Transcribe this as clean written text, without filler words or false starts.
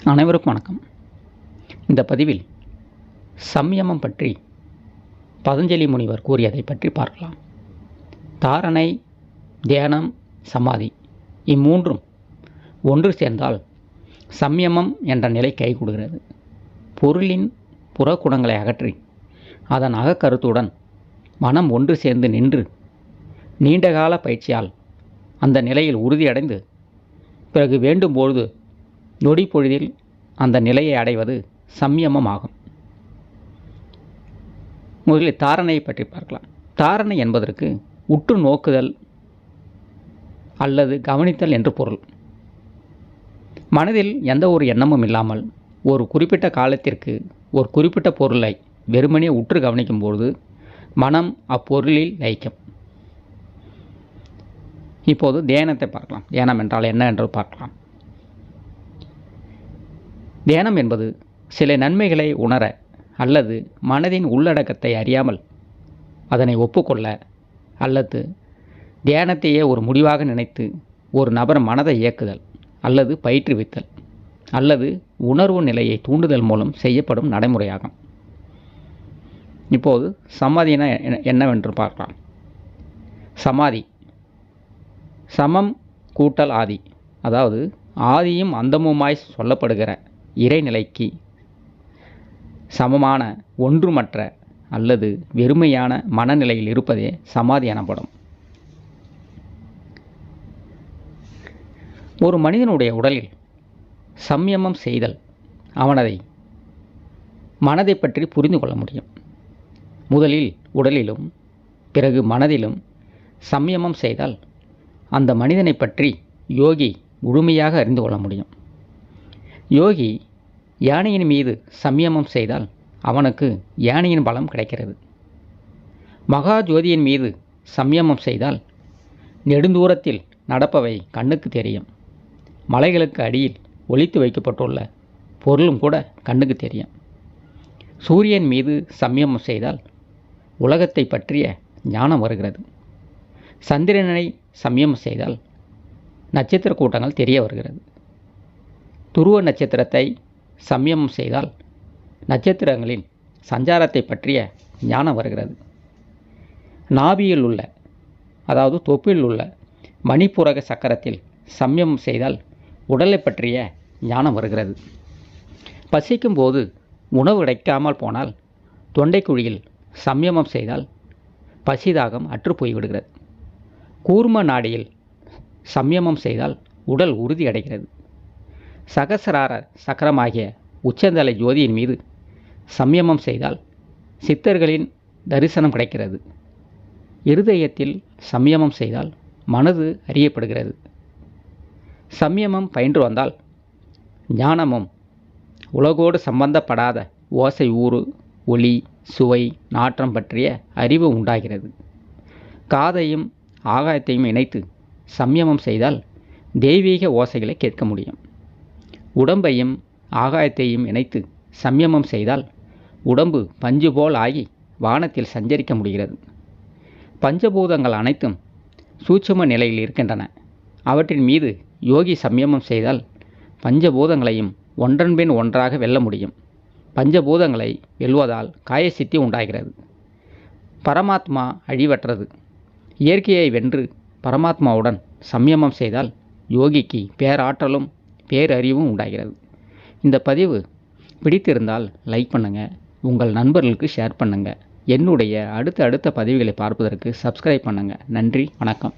அனைவருக்கும் வணக்கம். இந்த பதிவில் சம்யமம் பற்றி பதஞ்சலி முனிவர் கூறியதை பற்றி பார்க்கலாம். தாரணை, தியானம், சமாதி இம்மூன்றும் ஒன்று சேர்ந்தால் சம்யமம் என்ற நிலை கைகூடுகிறது. பொருளின் புறக்குணங்களை அகற்றி அதன் அகக்கருத்துடன் மனம் ஒன்று சேர்ந்து நின்று நீண்டகால பயிற்சியால் அந்த நிலையில் உறுதியடைந்து பிறகு வேண்டும்போது நொடி பொழுதில் அந்த நிலையை அடைவது சம்யமம் ஆகும். முதலில் தாரணையை பற்றி பார்க்கலாம். தாரணை என்பதற்கு உற்று நோக்குதல் அல்லது கவனித்தல் என்று பொருள். மனதில் எந்த ஒரு எண்ணமும் இல்லாமல் ஒரு குறிப்பிட்ட காலத்திற்கு ஒரு குறிப்பிட்ட பொருளை வெறுமனே உற்று கவனிக்கும்போது மனம் அப்பொருளில் லயிக்கும். இப்போது தியானத்தை பார்க்கலாம். தியானம் என்றால் என்ன என்று பார்க்கலாம். தியானம் என்பது சில நன்மைகளை உணர அல்லது மனதின் உள்ளடக்கத்தை அறியாமல் அதனை ஒப்புக்கொள்ள அல்லது தியானத்தையே ஒரு முடிவாக நினைத்து ஒரு நபர் மனதை இயக்குதல் அல்லது பயிற்றுவித்தல் அல்லது உணர்வு நிலையை தூண்டுதல் மூலம் செய்யப்படும் நடைமுறையாகும். இப்போது சமாதினா என்னவென்று பார்க்கலாம். சமாதி சமம் கூட்டல் ஆதி, அதாவது ஆதியும் அந்தமுமாய் சொல்லப்படுகிற இறைநிலைக்கு சமமான ஒன்றுமற்ற அல்லது வெறுமையான மனநிலையில் இருப்பதே சமாதி எனப்படும். ஒரு மனிதனுடைய உடலில் சம்யமம் செய்தல் அவனதை மனதை பற்றி புரிந்து கொள்ள முடியும். முதலில் உடலிலும் பிறகு மனதிலும் சம்யமம் செய்தால் அந்த மனிதனை பற்றி யோகி முழுமையாக அறிந்து கொள்ள முடியும். யோகி யானையின் மீது சம்யமம் செய்தால் அவனுக்கு யானையின் பலம் கிடைக்கிறது. மகா ஜோதியின் மீது சம்யமம் செய்தால் நெடுந்தூரத்தில் நடப்பவை கண்ணுக்கு தெரியும். மலைகளுக்கு அடியில் ஒளித்து வைக்கப்பட்டுள்ள பொருளும் கூட கண்ணுக்கு தெரியும். சூரியன் மீது சம்யமம் செய்தால் உலகத்தை பற்றிய ஞானம் வருகிறது. சந்திரனை சம்யமம் செய்தால் நட்சத்திர கூட்டங்கள் தெரிய வருகிறது. துருவ நட்சத்திரத்தை சம்யமம் செய்தால் நட்சத்திரங்களின் சஞ்சாரத்தை பற்றிய ஞானம் வருகிறது. நாபியில் உள்ள, அதாவது தொப்பில் உள்ள மணிப்புரக சக்கரத்தில் சம்யமம் செய்தால் உடலை பற்றிய ஞானம் வருகிறது. பசிக்கும் போது உணவு கிடைக்காமல் போனால் தொண்டைக்குழியில் சம்யமம் செய்தால் பசிதாகம் அற்று போய்விடுகிறது. கூர்ம நாடியில் சம்யமம் செய்தால் உடல் உறுதி அடைகிறது. சகசிரார சக்கரமாகிய உச்சந்தலை ஜோதியின் மீது சம்யமம் செய்தால் சித்தர்களின் தரிசனம் கிடைக்கிறது. இருதயத்தில் சம்யமம் செய்தால் மனது அறியப்படுகிறது. சம்யமம் பயின்று வந்தால் ஞானமும் உலகோடு சம்பந்தப்படாத ஓசை, ஊறு, ஒளி, சுவை, நாற்றம் பற்றிய அறிவு உண்டாகிறது. காதையும் ஆகாயத்தையும் இணைத்து சம்யமம் செய்தால் தெய்வீக ஓசைகளை கேட்க முடியும். உடம்பையும் ஆகாயத்தையும் இணைத்து சம்யமம் செய்தால் உடம்பு பஞ்சு போல் ஆகி வானத்தில் சஞ்சரிக்க முடிகிறது. பஞ்சபூதங்கள் அனைத்தும் சூட்சும நிலையில் இருக்கின்றன. அவற்றின் மீது யோகி சம்யமம் செய்தால் பஞ்சபூதங்களையும் ஒன்றன்பின் ஒன்றாக வெல்ல முடியும். பஞ்சபூதங்களை வெல்வதால் காயசித்தி உண்டாகிறது. பரமாத்மா அழிவற்றது. இயற்கையை வென்று பரமாத்மாவுடன் சம்யமம் செய்தால் யோகிக்கு பேராற்றலும் பேரறிவும் உண்டாகிறது. இந்த பதிவு பிடித்திருந்தால் லைக் பண்ணுங்கள், உங்கள் நண்பர்களுக்கு ஷேர் பண்ணுங்கள். என்னுடைய அடுத்த பதிவுகளை பார்ப்பதற்கு சப்ஸ்கிரைப் பண்ணுங்கள். நன்றி, வணக்கம்.